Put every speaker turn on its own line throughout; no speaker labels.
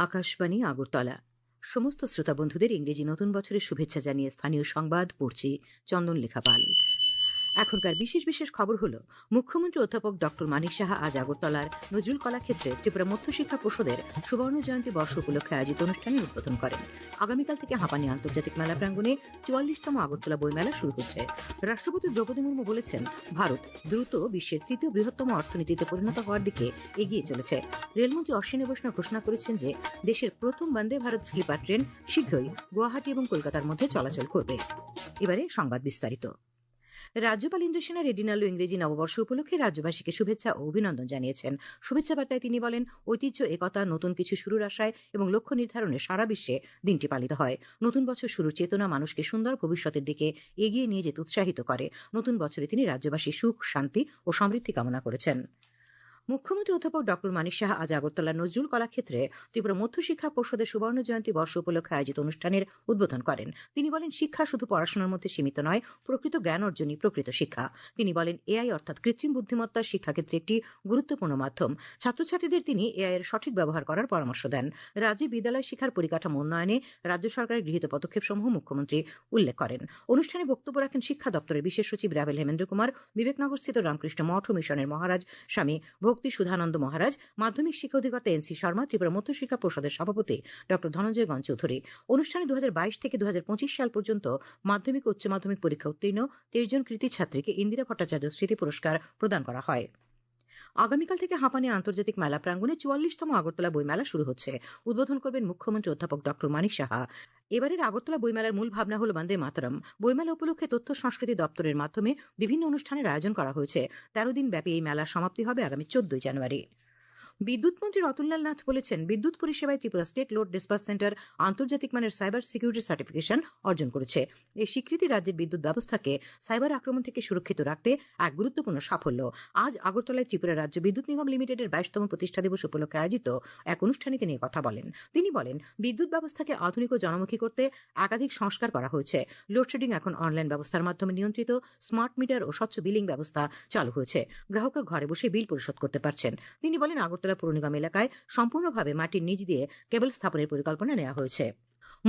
আকাশবাণী আগরতলা। সমস্ত শ্রোতা বন্ধুদের ইংরেজি নতুন বছরের শুভেচ্ছা জানিয়ে স্থানীয় সংবাদ পড়ছি চন্দন লেখাপাল। এখনকার বিশেষ বিশেষ খবর হলো, মুখ্যমন্ত্রী অধ্যাপক ডক্টর মানিক সাহা আজ আগরতলার নজরুল কলাক্ষেত্রে ত্রিপুরা মধ্যশিক্ষা পর্ষদের সুবর্ণ জয়ন্তী বর্ষ উপলক্ষে আয়োজিত অনুষ্ঠানের উদ্বোধন করেন। আগামীকাল থেকে হাঁপানি আন্তর্জাতিক মেলা প্রাঙ্গণে 44তম আগরতলা বইমেলা শুরু হচ্ছে। রাষ্ট্রপতি দ্রৌপদী মুর্মু বলেছেন, ভারত দ্রুত বিশ্বের তৃতীয় বৃহত্তম অর্থনীতিতে পরিণত হওয়ার দিকে এগিয়ে চলেছে। রেলমন্ত্রী অশ্বিনী বৈষ্ণব ঘোষণা করেছেন যে দেশের প্রথম বন্দে ভারত স্লিপার ট্রেন শীঘ্রই গুয়াহাটি এবং কলকাতার মধ্যে চলাচল করবে। এবারে সংবাদ বিস্তারিত। রাজ্যপাল ইন্দ্রসেনা রেড্ডিনালু ইংরেজি নববর্ষ উপলক্ষে রাজ্যবাসীকে শুভেচ্ছা ও অভিনন্দন জানিয়েছেন। শুভেচ্ছা বার্তায় তিনি বলেন, ঐতিহ্য, একতা, নতুন কিছু শুরুর আশায় এবং লক্ষ্য নির্ধারণে সারা বিশ্বে দিনটি পালিত হয়। নতুন বছর শুরুর চেতনা মানুষকে সুন্দর ভবিষ্যতের দিকে এগিয়ে নিয়ে যেতে উৎসাহিত করে। নতুন বছরে তিনি রাজ্যবাসীর সুখ, শান্তি ও সমৃদ্ধি কামনা করেছেন। মুখ্যমন্ত্রী অধ্যাপক ডক্টর মানিক সাহা আজ আগরতলার নজরুল কলাক্ষেত্রে ত্রিপুরা মধ্যশিক্ষা পর্ষদের সুবর্ণ জয়ন্তী বর্ষ উপলক্ষে আয়োজিত অনুষ্ঠানের উদ্বোধন করেন। তিনি বলেন, শিক্ষা শুধু পড়াশোনার মধ্যে সীমিত নয়, প্রকৃত জ্ঞান অর্জনই প্রকৃত শিক্ষা। তিনি বলেন, এআই অর্থাৎ কৃত্রিম বুদ্ধিমত্তা শিক্ষাক্ষেত্রে একটি গুরুত্বপূর্ণ মাধ্যম। ছাত্রছাত্রীদের তিনি এআই এর সঠিক ব্যবহার করার পরামর্শ দেন। রাজ্যে বিদ্যালয় শিক্ষার পরিকাঠামো উন্নয়নে রাজ্য সরকারের গৃহীত পদক্ষেপসমূহ মুখ্যমন্ত্রী উল্লেখ করেন। অনুষ্ঠানে বক্তব্য রাখেন শিক্ষা দপ্তরের বিশেষ সচিব রাভেল হেমেন্দ্র কুমার, বিবেকনগরস্থিত রামকৃষ্ণ মঠ ও মিশনের মহারাজ স্বামী ভক্তি সুধানন্দ মহারাজ, মাধ্যমিক শিক্ষা অধিকর্তা এনসি শর্মা, ত্রিপুরা মধ্যশিক্ষা পর্ষদের সভাপতি ডক্টর ধনঞ্জয় গণ চৌধুরী। অনুষ্ঠানে 2022 থেকে 2025 সাল পর্যন্ত মাধ্যমিক ও উচ্চ মাধ্যমিক পরীক্ষা উত্তীর্ণ 23 জন কৃতী ছাত্রীকে ইন্দিরা ভট্টাচার্য স্মৃতি পুরস্কার প্রদান করা হয়। আগামীকাল থেকে হাঁপানি আন্তর্জাতিক মেলা প্রাঙ্গণে 44তম আগরতলা বইমেলা শুরু হচ্ছে। উদ্বোধন করবেন মুখ্যমন্ত্রী অধ্যাপক ডক্টর মানিক সাহা। এবারের আগরতলা বইমেলার মূল ভাবনা হল বন্দে মাতরম। বইমেলা উপলক্ষে তথ্য সংস্কৃতি দপ্তরের মাধ্যমে বিভিন্ন অনুষ্ঠানের আয়োজন করা হয়েছে। 13 দিন ব্যাপী এই মেলার সমাপ্তি হবে আগামী 14 জানুয়ারি। বিদ্যুৎ মন্ত্রী রতনলাল নাথ বলেছেন, বিদ্যুৎ পরিষেবায় Tripura state load dispatch centre আন্তর্জাতিক মানের সাইবার সিকিউরিটি সার্টিফিকেশন অর্জন করেছে। এই স্বীকৃতি রাজ্যের বিদ্যুৎ ব্যবস্থাকে সাইবার আক্রমণ থেকে সুরক্ষিত রাখতে এক গুরুত্বপূর্ণ সাফল্য। আজ আগরতলায় ত্রিপুরা রাজ্য বিদ্যুৎ নিগম লিমিটেডের 22তম প্রতিষ্ঠা দিবস উপলক্ষে আয়োজিত এক অনুষ্ঠানে তিনি কথা বলেন। তিনি বলেন, বিদ্যুৎ ব্যবস্থাকে আধুনিক ও জনমুখী করতে একাধিক সংস্কার করা হয়েছে। লোডশেডিং এখন অনলাইন ব্যবস্থার মাধ্যমে নিয়ন্ত্রিত, স্মার্ট মিটার ও স্বচ্ছ বিলিং ব্যবস্থা চালু হয়েছে। গ্রাহকরা ঘরে বসে বিল পরিশোধ করতে পারছেন। তিনি বলেন, আগরতলা পৌর নিগম এলাকায় সম্পূর্ণভাবে মাটির নিচ দিয়ে কেবল স্থাপনের পরিকল্পনা নেওয়া হয়েছে।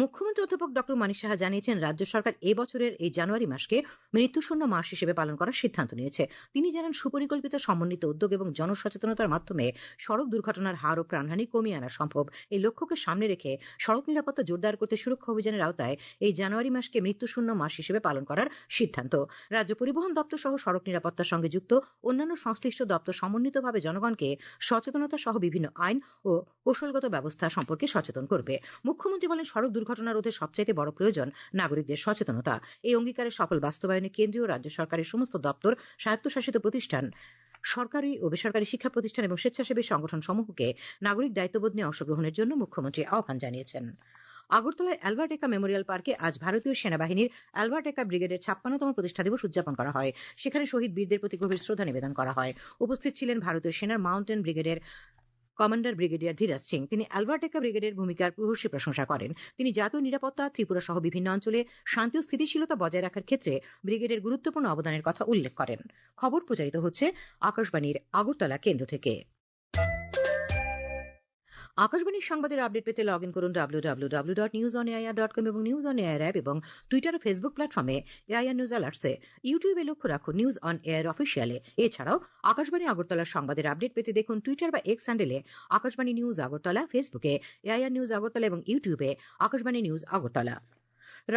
মুখ্যমন্ত্রী অধ্যাপক ডক্টর মানিক সাহা জানিয়েছেন, রাজ্য সরকার এই বছরের এই জানুয়ারি মাসকে মৃত্যুশূন্য মাস হিসেবে পালন করার সিদ্ধান্ত নিয়েছে। তিনি জানান, সুপরিকল্পিত সমন্বিত উদ্যোগ এবং জনসচেতনতার মাধ্যমে সড়ক দুর্ঘটনার হার ও প্রাণহানি কমিয়ে আনা সম্ভব। এই লক্ষ্যকে সামনে রেখে সড়ক নিরাপত্তা জোরদার করতে সুরক্ষা অভিযানের আওতায় এই জানুয়ারি মাসকে মৃত্যুশূন্য মাস হিসেবে পালন করার সিদ্ধান্ত। রাজ্য পরিবহন দপ্তর সহ সড়ক নিরাপত্তার সঙ্গে যুক্ত অন্যান্য সংশ্লিষ্ট দপ্তর সমন্বিতভাবে জনগণকে সচেতনতা সহ বিভিন্ন আইন ও কৌশলগত ব্যবস্থা সম্পর্কে সচেতন করবে। মুখ্যমন্ত্রী বলেন, সড়ক দুর্ঘটনা রোধে সবচাইতে বড় প্রয়োজন নাগরিকদের সচেতনতা। এই অঙ্গীকারের সফল বাস্তবায়নে কেন্দ্রীয় রাজ্য সরকারের সমস্ত দপ্তর, স্বায়ত্তশাসিত প্রতিষ্ঠান, সরকারি ও বেসরকারি শিক্ষা প্রতিষ্ঠান এবং স্বেচ্ছাসেবী সংগঠন সমূহকে নাগরিক দায়িত্ববোধ নিয়ে অংশগ্রহণের জন্য মুখ্যমন্ত্রী আহ্বান জানিয়েছেন। আগরতলায় অ্যালবার্ট একা মেমোরিয়াল পার্কে আজ ভারতীয় সেনাবাহিনীর অ্যালবার্ট একা ব্রিগেডের 56তম প্রতিষ্ঠা দিবস উদযাপন করা হয়। সেখানে শহীদ বীরদের প্রতি গভীর শ্রদ্ধা নিবেদন করা হয়। উপস্থিত ছিলেন ভারতীয় সেনার মাউন্টেন ব্রিগেডের কমান্ডার ব্রিগেডিয়ার ধীরাজ সিং। তিনি অ্যালবার্ট একা ব্রিগেডের ভূমিকার ভূয়সী প্রশংসা করেন। তিনি জাতীয় নিরাপত্তা, ত্রিপুরা সহ বিভিন্ন অঞ্চলে শান্তি ও স্থিতিশীলতা বজায় রাখার ক্ষেত্রে ব্রিগেডের গুরুত্বপূর্ণ অবদানের কথা উল্লেখ করেন। খবর প্রচারিত হচ্ছে আকাশবাণীর আগরতলা কেন্দ্র থেকে। আকাশবাণীর সংবাদের আপডেট পেতে লগ ইন করুন www.newsonair.com এবং নিউজ অন এয়ার অ্যাপ এবং টুইটার ও ফেসবুক প্ল্যাটফর্মে এআইআর নিউজ অ্যালার্টসে। ইউটিউবে লক্ষ্য রাখুন নিউজ অন এয়ার অফিসিয়ালে। এছাড়াও আকাশবাণী আগরতলার সংবাদের আপডেট পেতে দেখুন টুইটার বা এক্স হ্যান্ডেলে আকাশবাণী নিউজ আগরতলা, ফেসবুকে এআইআর নিউজ আগরতলা এবং ইউটিউবে আকাশবাণী নিউজ আগরতলা।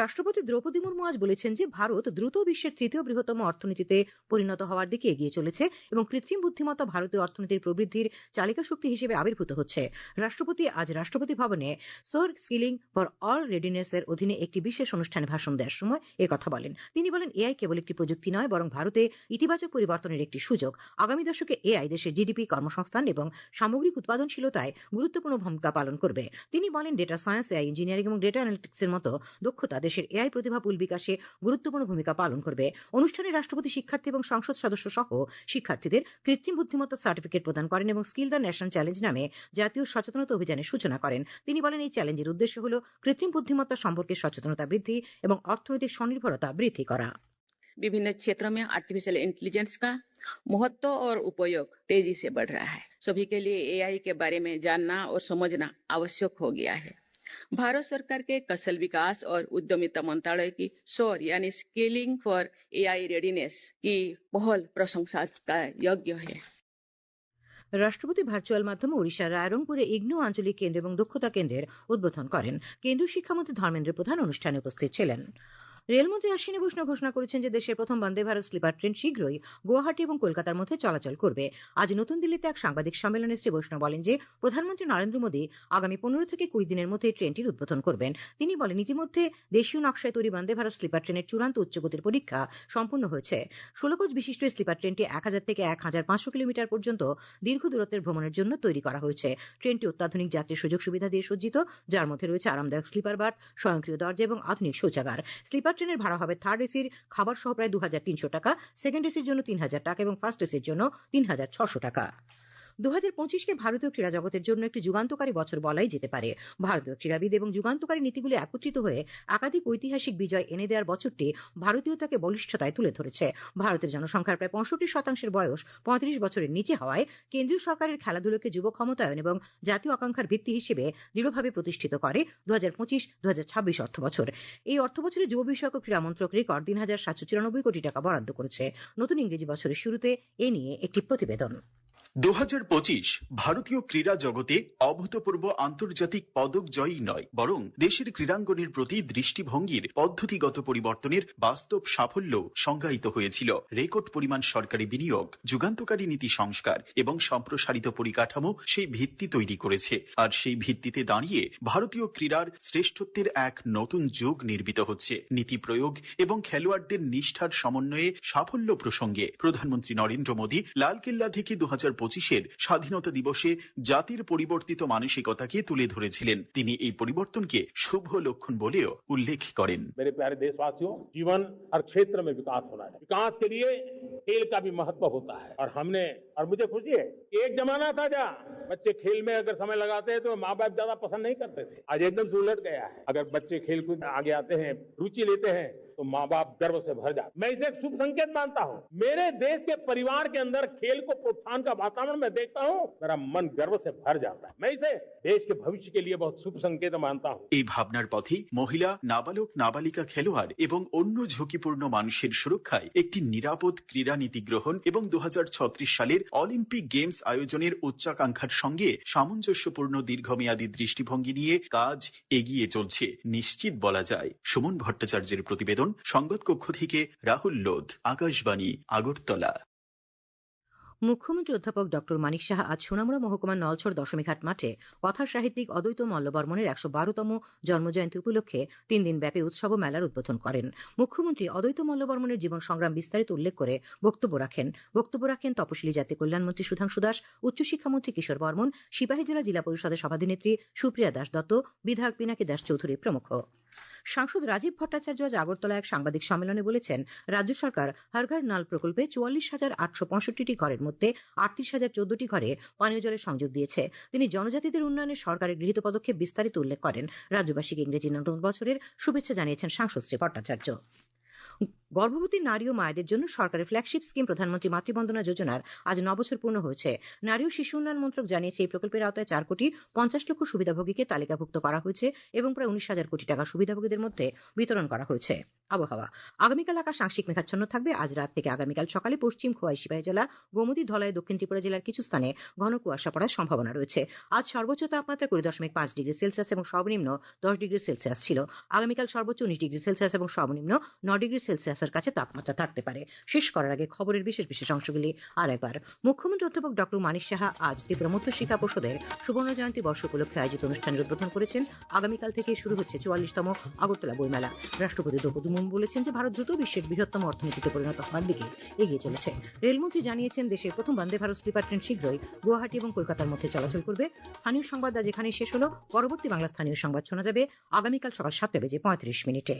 রাষ্ট্রপতি দ্রৌপদী মুর্মু আজ বলেছেন যে ভারত দ্রুত বিশ্বের তৃতীয় বৃহত্তম অর্থনীতিতে পরিণত হওয়ার দিকে এগিয়ে চলেছে এবং কৃত্রিম বুদ্ধিমত্তা ভারতীয় অর্থনীতির প্রবৃদ্ধির চালিকা শক্তি হিসেবে আবির্ভূত হচ্ছে। রাষ্ট্রপতি আজ রাষ্ট্রপতি ভবনে সোর স্কিলিং ফর অল রেডিনেস এর অধীনে একটি বিশেষ অনুষ্ঠানে ভাষণ দেওয়ার সময় কথা বলেন। তিনি বলেন, এআই কেবল একটি প্রযুক্তি নয়, বরং ভারতে ইতিবাচক পরিবর্তনের একটি সুযোগ। আগামী দশকে এআই দেশের জিডিপি, কর্মসংস্থান এবং সামগ্রিক উৎপাদনশীলতায় গুরুত্বপূর্ণ ভূমিকা পালন করবে। তিনি বলেন, ডেটা সায়েন্স, এআই ইঞ্জিনিয়ারিং এবং ডেটা অ্যানালিটিক্সের মতো দক্ষতা দেশের এআই প্রতিভা পুল বিকাশে গুরুত্বপূর্ণ ভূমিকা পালন করবে। অনুষ্ঠানে রাষ্ট্রপতি শিক্ষার্থী এবং সংসদ সদস্য সহ শিক্ষার্থীদের কৃত্রিম বুদ্ধিমত্তা সার্টিফিকেট প্রদান করেন এবং স্কিল দ্য ন্যাশন চ্যালেঞ্জ নামে জাতীয় সচেতনতা অভিযানের সূচনা করেন। তিনি বলেন, এই চ্যালেঞ্জের উদ্দেশ্য হল কৃত্রিম বুদ্ধিমত্তা সম্পর্কে সচেতনতা বৃদ্ধি এবং অর্থনৈতিক স্বনির্ভরতা বৃদ্ধি করা।
विभिन्न क्षेत्रों में आर्टिफिशियल इंटेलिजेंस का महत्व और उपयोग तेजी से बढ़ रहा है। सभी के लिए एआई के बारे में जानना और समझना आवश्यक हो गया है। भारत सरकार के कौशल विकास और उद्यमिता मंत्रालय की SOAR यानी स्किलिंग फॉर एआई रेडीनेस की पहल प्रशंसा का योग्य है।
রাষ্ট্রপতি ভার্চুয়াল মাধ্যমে ওড়িশার রায়রংপুরে ইগনু আঞ্চলিক কেন্দ্র এবং দক্ষতা কেন্দ্রের উদ্বোধন করেন। কেন্দ্রীয় শিক্ষামন্ত্রী ধর্মেন্দ্র প্রধান অনুষ্ঠানে উপস্থিত ছিলেন। রেলমন্ত্রী অশ্বিনী বৈষ্ণব ঘোষণা করেছেন যে দেশের প্রথম বন্দে ভারত স্লিপার ট্রেন শীঘ্রই গুয়াহাটি এবং কলকাতার মধ্যে চলাচল করবে। আজ নতুন দিল্লিতে এক সাংবাদিক সম্মেলনে শ্রী বৈষ্ণব বলেন যে প্রধানমন্ত্রী নরেন্দ্র মোদী আগামী 15 থেকে 20 দিনের মধ্যে এই ট্রেনটির উদ্বোধন করবেন। তিনি বলেন, ইতিমধ্যে দেশীয় নকশায় তৈরি বন্দে ভারত স্লিপার ট্রেনের চূড়ান্ত উচ্চগতির পরীক্ষা সম্পন্ন হয়েছে। 16 কোচ বিশিষ্ট এই স্লিপার ট্রেনটি 1000 থেকে 1500 কিলোমিটার পর্যন্ত দীর্ঘ দূরত্বের ভ্রমণের জন্য তৈরি করা হয়েছে। ট্রেনটি অত্যাধুনিক যাত্রী সুযোগ সুবিধা দিয়ে সজ্জিত, যার মধ্যে রয়েছে আরামদায়ক স্লিপার বার্থ, স্বয়ংক্রিয় দরজা এবং আধুনিক শৌচাগার। স্লিপার ট্রেনের ভাড়া হবে থার্ড এসির খাবার সহ প্রায় 2300 টাকা, সেকেন্ড এসির জন্য 3000 টাকা এবং ফার্স্ট এসির জন্য 3600 টাকা। 2025কে ভারতীয় ক্রীড়া জগতের জন্য একটি যুগান্তকারী বছর বলাই যেতে পারে। ভারতীয় ক্রীড়াবিদ এবং যুগান্তকারী নীতিগুলি একত্রিত হয়ে একাধিক ঐতিহাসিক বিজয় এনে দেওয়ার বছরটি ভারতীয়তাকে বলিষ্ঠতায় তুলে ধরেছে। ভারতের জনসংখ্যার প্রায় 65% বয়স 35 বছরের নিচে হওয়ায় কেন্দ্রীয় সরকারের খেলাধুলোকে যুব ক্ষমতায়ন এবং জাতীয় আকাঙ্ক্ষার ভিত্তি হিসেবে দৃঢ়ভাবে প্রতিষ্ঠিত করে 2025-2026 অর্থবছর। এই অর্থবছরে যুব বিষয়ক ক্রীড়া মন্ত্রক রেকর্ড 3794 কোটি টাকা বরাদ্দ করেছে। নতুন ইংরেজি বছরের শুরুতে এ নিয়ে একটি প্রতিবেদন।
2025 ভারতীয় ক্রীড়া জগতে অভূতপূর্ব আন্তর্জাতিক পদক জয়ী নয়, বরং দেশের ক্রীড়াঙ্গনের প্রতি দৃষ্টিভঙ্গির পদ্ধতিগত পরিবর্তনের বাস্তব সাফল্য সংজ্ঞায়িত হয়েছিল। রেকর্ড পরিমাণ সরকারি বিনিয়োগ, যুগান্তকারী নীতি সংস্কার এবং সম্প্রসারিত পরিকাঠামো সেই ভিত্তি তৈরি করেছে। আর সেই ভিত্তিতে দাঁড়িয়ে ভারতীয় ক্রীড়ার শ্রেষ্ঠত্বের এক নতুন যুগ নির্মিত হচ্ছে। নীতি প্রয়োগ এবং খেলোয়াড়দের নিষ্ঠার সমন্বয়ে সাফল্য প্রসঙ্গে প্রধানমন্ত্রী নরেন্দ্র মোদী লালকেল্লা থেকে 2025-এর স্বাধীনতা দিবসে জাতির পরিবর্তিত মানসিকতাকে তুলে ধরেছিলেন। তিনি এই পরিবর্তনকে শুভ লক্ষণ বলেও উল্লেখ করেন।
मेरे प्यारे देशवासियों, जीवन हर क्षेत्र में विकास होना है। विकास के लिए खेल का भी महत्व होता है और मुझे खुशी है कि एक जमाना था जहाँ बच्चे खेल में अगर समय लगाते हैं तो माँ बाप ज्यादा पसंद नहीं करते थे। आज एकदम से उलट गया है। अगर बच्चे खेल कूद आगे आते हैं, रुचि लेते हैं, तो माँ बाप गर्व से भर जाते। मैं इसे एक शुभ संकेत मानता हूँ। मेरे देश के परिवार के अंदर खेल को प्रोत्साहन का वातावरण मैं देखता हूँ, मेरा मन गर्व से भर जाता है। मैं इसे देश के भविष्य के लिए बहुत शुभ संकेत मानता हूँ।
এই ভাবনার পথেই মহিলা, নাবালক, নাবালিকা খেলোয়াড় এবং অন্য ঝুঁকিপূর্ণ মানুষের সুরক্ষায় একটি নিরাপদ ক্রীড়া নীতি গ্রহণ এবং 2036 সালের অলিম্পিক গেমস আয়োজনের উচ্চাকাঙ্ক্ষার সঙ্গে সামঞ্জস্যপূর্ণ দীর্ঘমেয়াদী দৃষ্টিভঙ্গি নিয়ে কাজ এগিয়ে চলছে নিশ্চিত বলা যায়। সুমন ভট্টাচার্যের প্রতিবেদন, সংবাদ কক্ষ থেকে রাহুল লোধ, আকাশবাণী, আগরতলা।
মুখ্যমন্ত্রী অধ্যাপক ডক্টর মানিক সাহা আজ সোনামুড়া মহকুমার নলছড় দশমীঘাট মাঠে কথার সাহিত্যিক অদ্বৈত মল্লবর্মণের 112তম জন্মজয়ন্তী উপলক্ষে 3 দিন ব্যাপী উৎসব ও মেলার উদ্বোধন করেন। মুখ্যমন্ত্রী অদ্বৈত মল্লবর্মণের জীবন সংগ্রাম বিস্তারিত উল্লেখ করে বক্তব্য রাখেন তপশিলি জাতি কল্যাণমন্ত্রী সুধাংশু দাস, উচ্চশিক্ষামন্ত্রী কিশোর বর্মন, সিপাহীজলা জেলা পরিষদের সভাধিনেত্রী সুপ্রিয়া দাস দত্ত, বিধায়ক পিনাকি দাস চৌধুরী প্রমুখ। সাংসদ রাজীব ভট্টাচার্য আজ আগরতলা এক সাংবাদিক সম্মেলনে বলেছেন, রাজ্য সরকার হর ঘর নল প্রকল্পে 44,865টি ঘরের মধ্যে 38,014টি ঘরে পানীয় জলের সংযোগ দিয়েছে। তিনি জনজাতিদের উন্নয়নে সরকারের গৃহীত পদক্ষেপ বিস্তারিত উল্লেখ করেন। রাজ্যবাসীকে ইংরেজি নতুন বছরের শুভেচ্ছা জানিয়েছেন সাংসদ শ্রী ভট্টাচার্য। গর্ভবতী নারী ও মায়েদের জন্য সরকারের ফ্ল্যাগশিপ স্কিম প্রধানমন্ত্রী মাতৃবন্দনা যোজনার আজ 9 বছর পূর্ণ হয়েছে। নারী ও শিশু উন্নয়ন মন্ত্রক জানিয়েছে, এই প্রকল্পের আওতায় 4,50,00,000 সুবিধাভোগীকে তালিকাভুক্ত করা হয়েছে এবং প্রায় 19,000 কোটি টাকা সুবিধাভোগীদের মধ্যে বিতরণ করা হয়েছে। আবহাওয়া, আগামীকাল আকাশ আংশিক মেঘাচ্ছন্ন থাকবে। আজ রাত থেকে আগামীকাল সকালে পশ্চিম খোয়াই সিপাহীজলা, গোমতী, ধলাই, দক্ষিণ ত্রিপুরা জেলার কিছু স্থানে ঘন কুয়াশা পড়ার সম্ভাবনা রয়েছে। আজ সর্বোচ্চ তাপমাত্রা 20.5 ডিগ্রি সেলসিয়াস এবং সর্বনিম্ন 10 ডিগ্রি সেলসিয়াস ছিল। আগামীকাল সর্বোচ্চ 19 ডিগ্রি সেলসিয়াস এবং সর্বনিম্ন 9 ডিগ্রি সেলসিয়াসের কাছে তাপমাত্রা থাকতে পারে। শেষ করার আগে খবরের বিশেষ অংশগুলি আরেকবার। মুখ্যমন্ত্রী অধ্যাপক ডক্টর মানিক সাহা আজ ত্রিপুরা মধ্য শিক্ষা পর্ষদের সুবর্ণ জয়ন্তী বর্ষ উপলক্ষে আয়োজিত অনুষ্ঠানের উদ্বোধন করেছেন। আগামীকাল থেকে শুরু হচ্ছে 44তম আগরতলা বইমেলা। রাষ্ট্রপতি দ্রৌপদী মুর্মু বলেছেন যে ভারত দ্রুত বিশ্বের বৃহত্তম অর্থনীতিতে পরিণত হওয়ার দিকে এগিয়ে চলেছে। রেলমন্ত্রী জানিয়েছেন, দেশের প্রথম বন্দে ভারত স্লিপার ট্রেন শীঘ্রই গুয়াহাটি এবং কলকাতার মধ্যে চলাচল করবে। স্থানীয় সংবাদ আজ এখানেই শেষ হলো। পরবর্তী বাংলা স্থানীয় সংবাদ শোনা যাবে আগামীকাল সকাল 7:35 মিনিটে।